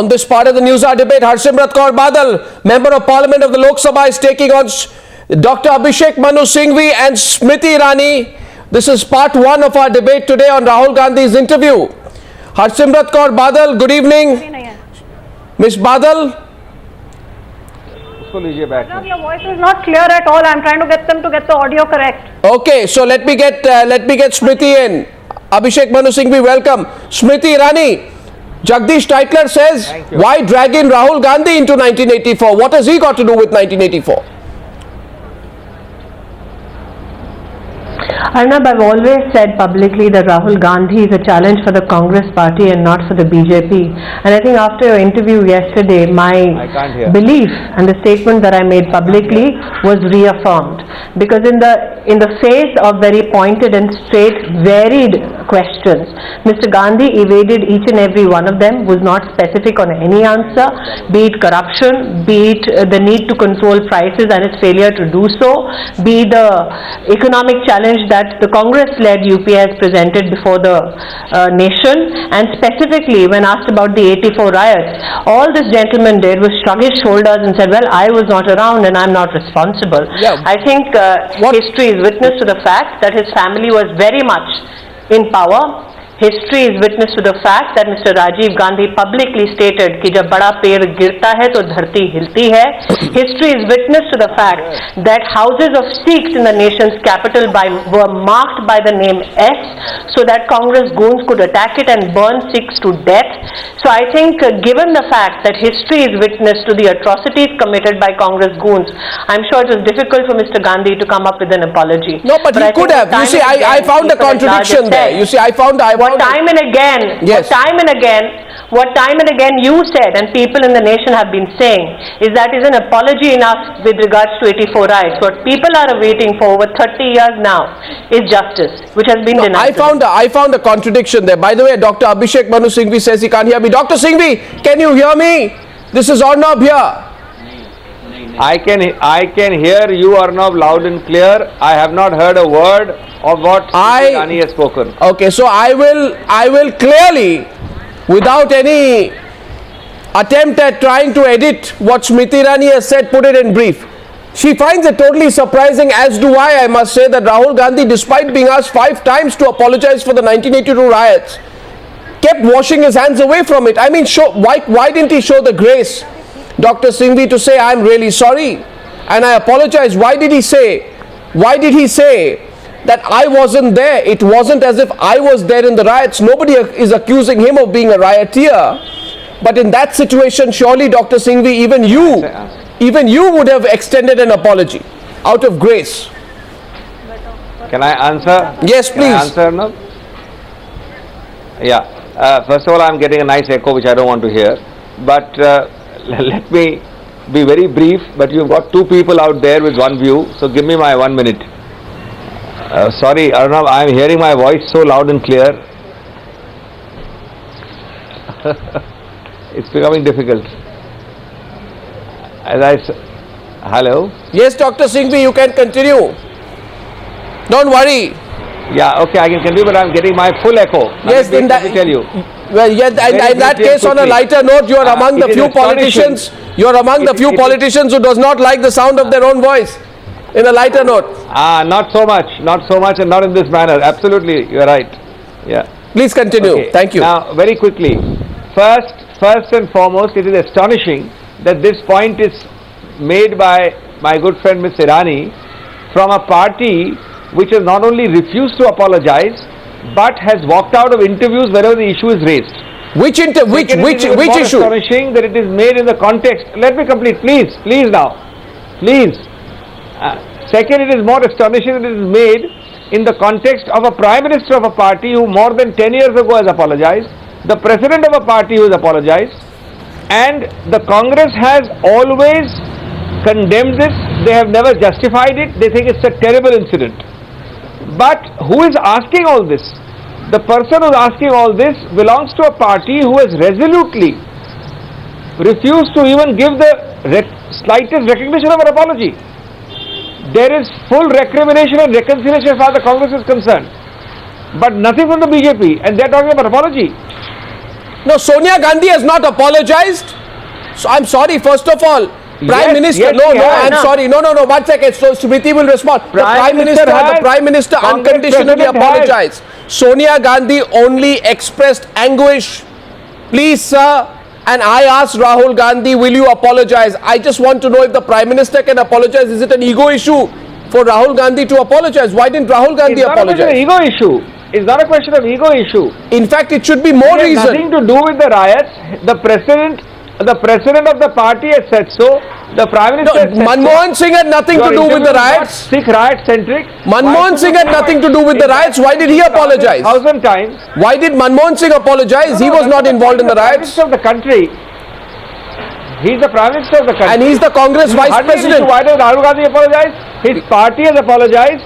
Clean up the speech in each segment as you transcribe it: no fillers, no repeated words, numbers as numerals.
On this part of the Newshour Debate, Harsimrat Kaur Badal, Member of Parliament of the Lok Sabha, is taking on Dr Abhishek Manu Singhvi and Smriti Irani. This is part one of our debate today on Rahul Gandhi's interview. Harsimrat Kaur Badal, good evening. Ms. Badal. Arnab, your voice is not clear at all. I'm trying to get them to get the audio correct. Okay, so let me get Smriti in. Abhishek Manu Singhvi, welcome. Smriti Irani. Jagdish Titler says, why drag in Rahul Gandhi into 1984? What has he got to do with 1984? Arnab, I've always said publicly that Rahul Gandhi is a challenge for the Congress party and not for the BJP. And I think after your interview yesterday, my belief and the statement that I made publicly was reaffirmed. Because in the face of very pointed and straight, varied questions, Mr. Gandhi evaded each and every one of them, was not specific on any answer, be it corruption, be it the need to control prices and its failure to do so, be the economic challenge that the Congress-led UP has presented before the nation, and specifically when asked about the 84 riots, all this gentleman did was shrug his shoulders and said, well, I was not around and I'm not responsible. Yeah. I think history is witness to the fact that his family was very much in power. History is witness to the fact that Mr. Rajiv Gandhi publicly stated कि जब बड़ा पेड़ गिरता है तो धरती हिलती है. History is witness to the fact that houses of Sikhs in the nation's capital were marked by the name S so that Congress goons could attack it and burn Sikhs to death. So I think given the fact that history is witness to the atrocities committed by Congress goons, I'm sure it was difficult for Mr. Gandhi to come up with an apology. No, but he could have. You see, I found a contradiction there. You see, I found what time and again you said, and people in the nation have been saying, is that is an apology enough with regards to 84 riots. What people are awaiting for over 30 years now is justice, which has been denied. I found a contradiction there. By the way, Dr Abhishek Manu Singhvi says he can't hear me. Dr Singhvi, can you hear me? This is Arnab here. I can hear you, Arnab, loud and clear. I have not heard a word of what Smriti Irani has spoken. Okay, so I will clearly, without any attempt at trying to edit what Smriti Irani has said, put it in brief. She finds it totally surprising, as do I must say, that Rahul Gandhi, despite being asked 5 times to apologize for the 1982 riots, kept washing his hands away from it. I mean, why didn't he show the grace, Dr. Singhvi, to say, I'm really sorry and I apologize? Why did he say that I wasn't there? It wasn't as if I was there in the riots. Nobody is accusing him of being a rioteer. But in that situation, surely, Dr. Singhvi, even you would have extended an apology out of grace. Can I answer? Yes, please. Can I answer now? Yeah. First of all, I'm getting a nice echo which I don't want to hear. But let me be very brief. But you've got 2 people out there with one view. So give me my 1 minute. Sorry, Arnab, I am hearing my voice so loud and clear. It's becoming difficult. Hello? Yes, Dr. Singhvi, you can continue. Don't worry. Yeah, okay, I can continue, but I am getting my full echo. Yes, let me tell you. Well, yeah, in that case, on a lighter note, you are among the few politicians. You are among the few politicians who does not like the sound of their own voice. In a lighter note. Not so much, and not in this manner. Absolutely, you are right. Yeah. Please continue. Okay. Thank you. Now, very quickly, first and foremost, it is astonishing that this point is made by my good friend Ms. Irani from a party which has not only refused to apologize, but has walked out of interviews wherever the issue is raised. Which issue? Astonishing that it is made in the context. Let me complete, please now, please. Second, it is more astonishing that it is made in the context of a Prime Minister of a party who more than 10 years ago has apologized, the President of a party who has apologized, and the Congress has always condemned this. They have never justified it. They think it's a terrible incident. But who is asking all this? The person who is asking all this belongs to a party who has resolutely refused to even give the slightest recognition of an apology. There is full recrimination and reconciliation as far as the Congress is concerned, but nothing from the BJP, and they are talking about apology. No, Sonia Gandhi has not apologized. So I'm sorry, first of all, Prime Minister, I'm sorry, no, 1 second, so Smriti will respond. The Prime Minister unconditionally apologized. Sonia Gandhi only expressed anguish. Please, sir, and I asked Rahul Gandhi, will you apologize? I just want to know if the Prime Minister can apologize. Is it an ego issue for Rahul Gandhi to apologize? Why didn't Rahul Gandhi apologize? It's not an ego issue. It's not a question of ego issue. In fact, it should be more reason. It has nothing to do with the riots. The president of the party has said so. The Prime Minister has said Manmohan Singh had nothing to do with the riots. Sikh riot centric. Manmohan Singh had nothing to do with the riots. Why did he apologize? 1,000 times. Why did Manmohan Singh apologize? He was not involved in the riots. Of the country. He's the Prime Minister of the country. And he's the Congress Vice President. Why does Rahul Gandhi apologize? His party has apologized.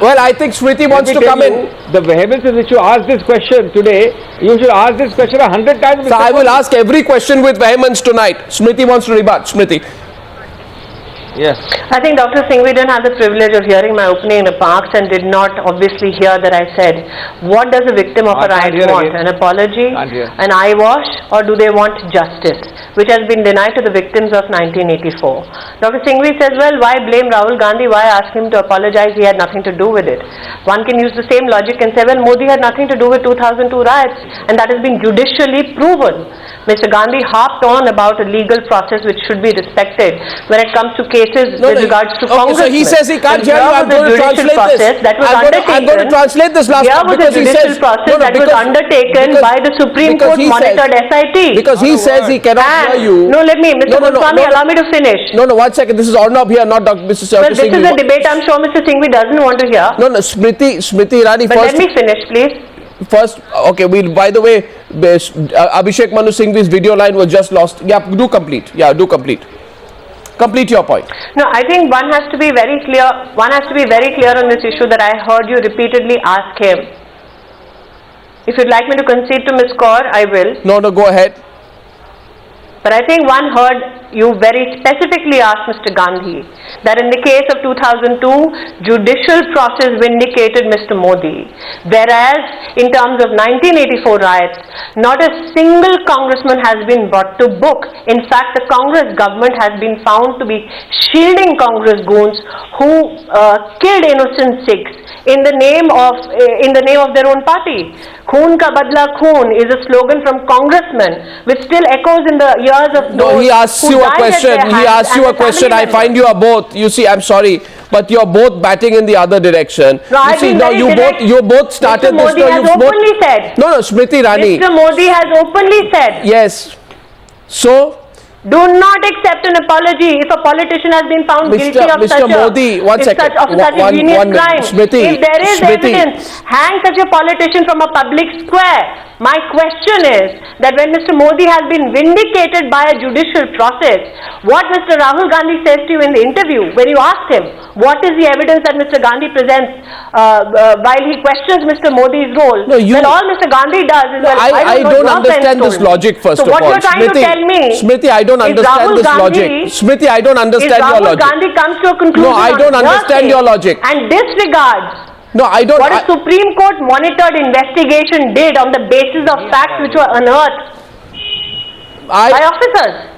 Well, I think Smriti wants to come in. The vehemence in which you ask this question today, you should ask this question 100 times. So I will ask every question with vehemence tonight. Smriti wants to rebut. Smriti. Yes. I think Dr. Singhvi didn't have the privilege of hearing my opening remarks and did not obviously hear that I said, what does a victim of a riot want? An apology, an eyewash, or do they want justice? Which has been denied to the victims of 1984. Dr. Singhvi says, well, why blame Rahul Gandhi? Why ask him to apologize? He had nothing to do with it. One can use the same logic and say, well, Modi had nothing to do with 2002 riots, and that has been judicially proven. Mr. Gandhi harped on about a legal process which should be respected when it comes to cases with regards to Congress. So he says he can't hear you. I'm going to translate this. I'm going to translate this last time because he says that was undertaken by the Supreme Court monitored SIT. Because he says he cannot hear you. No, let me, Mr. Goswami, allow me to finish. No, 1 second. This is Arnab here, not Mr. Singhvi. Well, this is a debate I'm sure Mr. Singhvi doesn't want to hear. No, Smriti Irani but first. Let me finish, please. First, okay, by the way, Abhishek Manu Singhvi's video line was just lost. Yeah, do complete. Complete your point. No, I think one has to be very clear. One has to be very clear on this issue that I heard you repeatedly ask him. If you'd like me to concede to Ms. Kaur, I will. No, go ahead. But I think one heard you very specifically ask Mr. Gandhi that in the case of 2002, judicial process vindicated Mr. Modi. Whereas in terms of 1984 riots, not a single congressman has been brought to book. In fact, the Congress government has been found to be shielding Congress goons who killed innocent Sikhs in the name of their own party. Khoon ka badla khoon is a slogan from congressmen which still echoes in the ears of those. No, he asks you a question. He asks you a question. I find you are both. You see, I'm sorry, but you're both batting in the other direction. No, you both started Mr. Modi has openly said. No, Smriti Irani. Mr. Modi has openly said. Yes. So. Do not accept an apology if a politician has been found guilty of such a heinous crime. Smriti, if there is evidence, hang such a politician from a public square. My question is that when Mr. Modi has been vindicated by a judicial process, what Mr. Rahul Gandhi says to you in the interview, when you asked him, what is the evidence that Mr. Gandhi presents while he questions Mr. Modi's role? No, all Mr. Gandhi does is, I don't understand this logic, first of all. So what you're trying to tell me, Smriti, I don't understand this logic. Smriti, I don't understand your logic. If Rahul Gandhi comes to a conclusion, no, I don't understand your logic. And disregards No, I don't. What a Supreme Court monitored investigation did on the basis of facts which were unearthed by officers.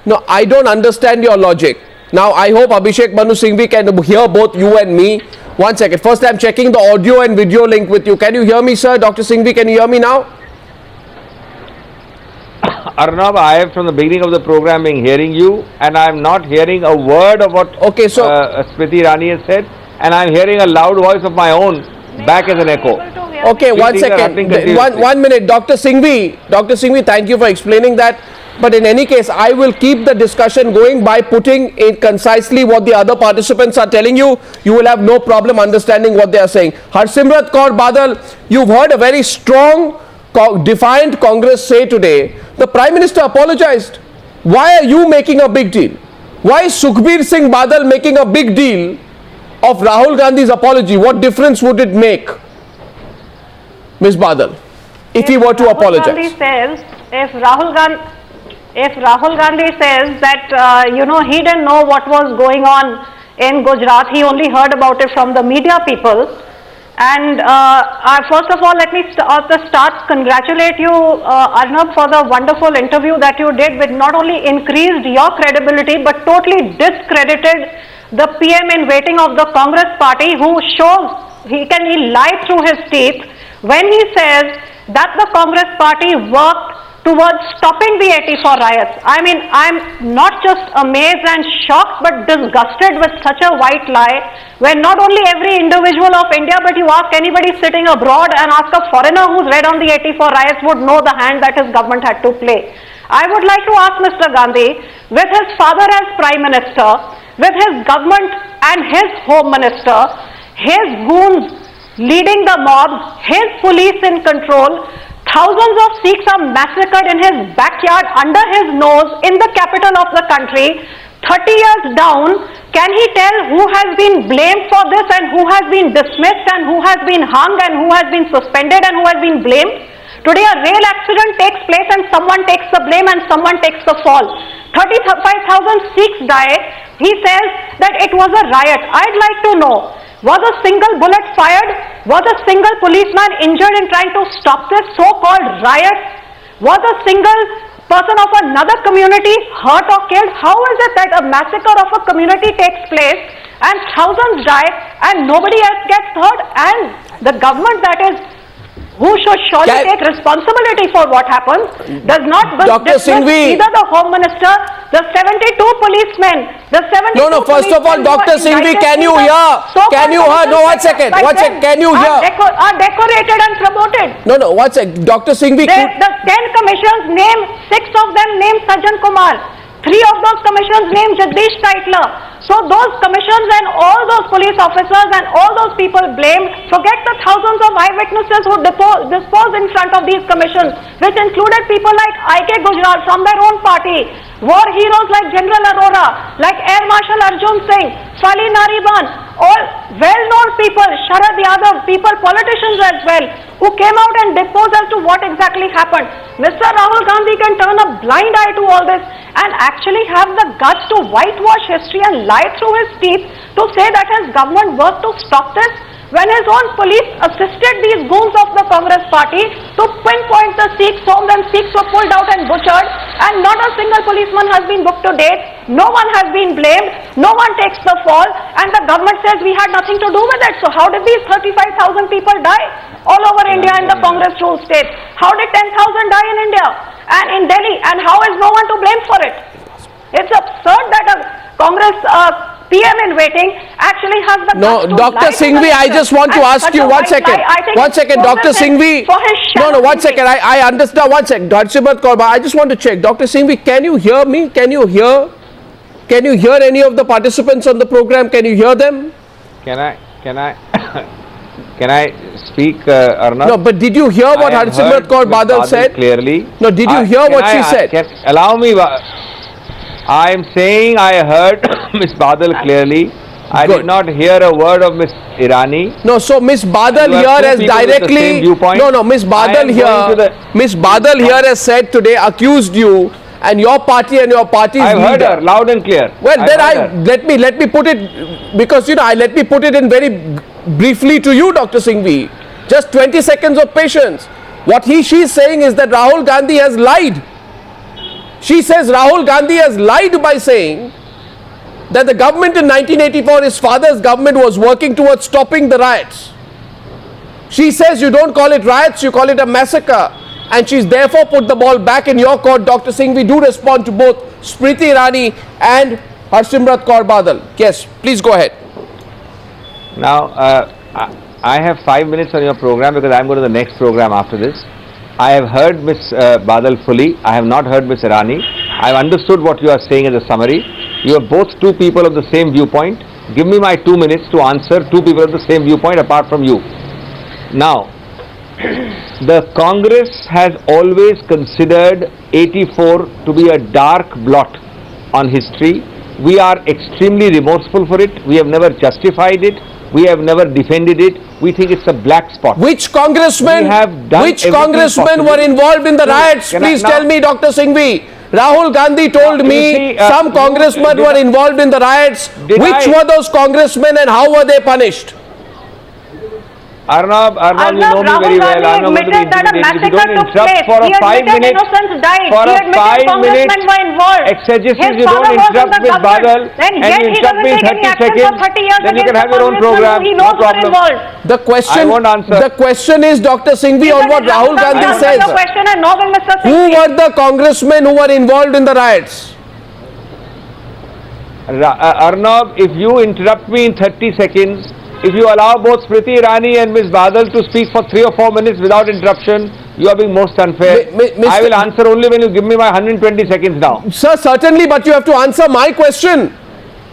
No, I don't understand your logic. Now, I hope Abhishek Manu Singhvi can hear both you and me. 1 second. First, I'm checking the audio and video link with you. Can you hear me, sir? Dr. Singhvi, can you hear me now? Arnab, I have from the beginning of the program been hearing you, and I am not hearing a word of what Smriti Irani has said, and I am hearing a loud voice of my own back as an echo. Okay, 1 second. One minute. Dr. Singhvi, thank you for explaining that. But in any case, I will keep the discussion going by putting in concisely what the other participants are telling you. You will have no problem understanding what they are saying. Harsimrat Kaur Badal, you've heard a very strong, defiant Congress say today, the Prime Minister apologized. Why are you making a big deal? Why is Sukhbir Singh Badal making a big deal of Rahul Gandhi's apology? What difference would it make, Ms. Badal, if he were to apologize? If Rahul Gandhi says that, he didn't know what was going on in Gujarat, he only heard about it from the media people, And first of all, let me start congratulate you, Arnab, for the wonderful interview that you did, which not only increased your credibility but totally discredited the PM in waiting of the Congress party, who shows he lied through his teeth when he says that the Congress party worked towards stopping the 84 riots. I mean, I'm not just amazed and shocked but disgusted with such a white lie, when not only every individual of India, but you ask anybody sitting abroad and ask a foreigner who's read on the 84 riots would know the hand that his government had to play. I would like to ask Mr. Gandhi, with his father as Prime Minister, with his government and his Home Minister, his goons leading the mobs, his police in control, thousands of Sikhs are massacred in his backyard, under his nose, in the capital of the country. 30 years down, can he tell who has been blamed for this and who has been dismissed and who has been hung and who has been suspended and who has been blamed? Today a rail accident takes place and someone takes the blame and someone takes the fall. 35,000 Sikhs die. He says that it was a riot. I'd like to know, was a single bullet fired? Was a single policeman injured in trying to stop this so-called riot? Was a single person of another community hurt or killed? How is it that a massacre of a community takes place and thousands die and nobody else gets hurt? And the government, that is, who should surely take responsibility for what happens, does not Dr. Singhvi, either the Home Minister, the 72 policemen, the 72 No, first of all, Dr. Singhvi, can you hear? Can you hear? No, 1 second. 1 second. Can you hear? Are decorated and promoted. No, 1 second. Dr. Singhvi. The 10 commissions name, 6 of them name Sajjan Kumar. 3 of those commissions name Jagdish Taitla. So those commissions and all those police officers and all those people blamed, forget the thousands of eyewitnesses who disposed in front of these commissions, which included people like I.K. Gujral from their own party, war heroes like General Arora, like Air Marshal Arjun Singh, Fali Nariban, all well-known people, Sharad Yadav, people, politicians as well, who came out and deposed as to what exactly happened. Mr. Rahul Gandhi can turn a blind eye to all this and actually have the guts to whitewash history and lie through his teeth to say that his government worked to stop this, when his own police assisted these goons of the Congress party to pinpoint the Sikhs home when Sikhs were pulled out and butchered, and not a single policeman has been booked to date, no one has been blamed, no one takes the fall, and the government says we had nothing to do with it. So how did these 35,000 people die all over India in the Congress-ruled states? How did 10,000 die in India and in Delhi, and how is no one to blame for it? It's absurd that a Congress PM in waiting actually has the No, Dr. Singhvi, I just want to ask you 1 second. 1 second, Dr. Singhvi. No, 1 second. I understand. 1 second. Harsimrat Kaur, I just want to check. Dr. Singhvi, can you hear me? Can you hear any of the participants on the program? Can you hear them? Can I speak, Arnab? No, but did you hear what Harsimrat Kaur Badal said? Clearly. No, did you hear what she said? Allow me. I am saying I heard Ms. Badal clearly. I did not hear a word of Ms. Irani. No, so Ms. Badal here has directly... No, Ms. Badal here has said today, accused you and your party and your party's leader. I've heard her loud and clear. Well, then let me put it, because let me put it in very briefly to you, Dr. Singhvi. Just 20 seconds of patience. What she's saying is that Rahul Gandhi has lied. She says Rahul Gandhi has lied by saying that the government in 1984, his father's government, was working towards stopping the riots. She says you don't call it riots, you call it a massacre. And she's therefore put the ball back in your court. Dr. Singhvi, do respond to both Smriti Irani and Harsimrat Kaur Badal. Yes, please go ahead. Now, I have 5 minutes on your program because I'm going to the next program after this. I have heard Ms. Badal fully. I have not heard Ms. Irani. I have understood what you are saying as a summary. You are both two people of the same viewpoint. Give me my 2 minutes to answer two people of the same viewpoint apart from you. Now, the Congress has always considered 84 to be a dark blot on history. We are extremely remorseful for it. We have never justified it. We have never defended it. We think it's a black spot. Which congressmen were involved in the riots? Please tell me, Dr. Singhvi. Rahul Gandhi told me some congressmen were involved in the riots. Which were those congressmen and how were they punished? Arnab, you know me very well. I'm not going to be admitted that a intimidated. If you massacre don't took interrupt place. for a He 5 admitted minute, innocents died. for He a admitted 5 minute congressmen were involved. exegesis, His you don't father was in interrupt the with government. Badal Then and yet you he interrupt doesn't me in take any 30 action for seconds, 30 years then you can against have the your own congressmen program. who he No knows were problem. involved. The question, I won't answer. The question is, Dr. Singhvi, on what Rahul Gandhi Answer says. your question and no will Mr. Who Singhvi. were the congressmen who were involved in the riots? Arnab, if you interrupt me in 30 seconds, if you allow both Smriti Irani and Ms. Badal to speak for 3 or 4 minutes without interruption, you are being most unfair. I will answer only when you give me my 120 seconds now. Sir, certainly, but you have to answer my question.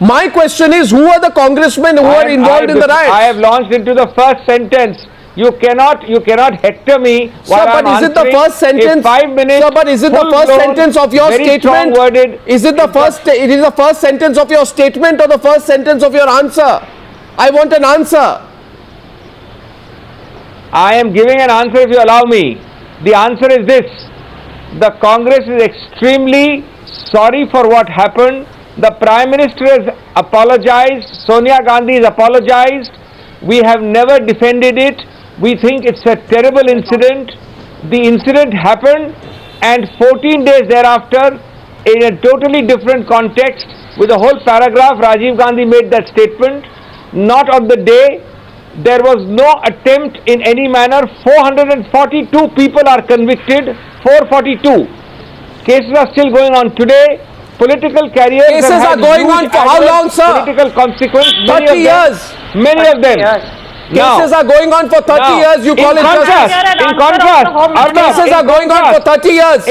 My question is, who are the congressmen who were involved in the riots? I have launched into the first sentence. You cannot hector me while Sir, but is it the first sentence? 5 minutes. Sir, but is it the first sentence of your statement? Is it the first? It is the first sentence of your statement or the first sentence of your answer? I want an answer. I am giving an answer if you allow me. The answer is this. The Congress is extremely sorry for what happened. The Prime Minister has apologized. Sonia Gandhi has apologized. We have never defended it. We think it's a terrible incident. The incident happened and 14 days thereafter, in a totally different context, with a whole paragraph, Rajiv Gandhi made that statement. Not on the day. There was no attempt in any manner. 442 people are convicted. 442. Cases are still going on today. Political careers Cases are going on for how long, sir? Political consequence. 30 years. Many of them. Cases are going on for 30 years. You call it justice. In contrast, Cases are going on for 30 years.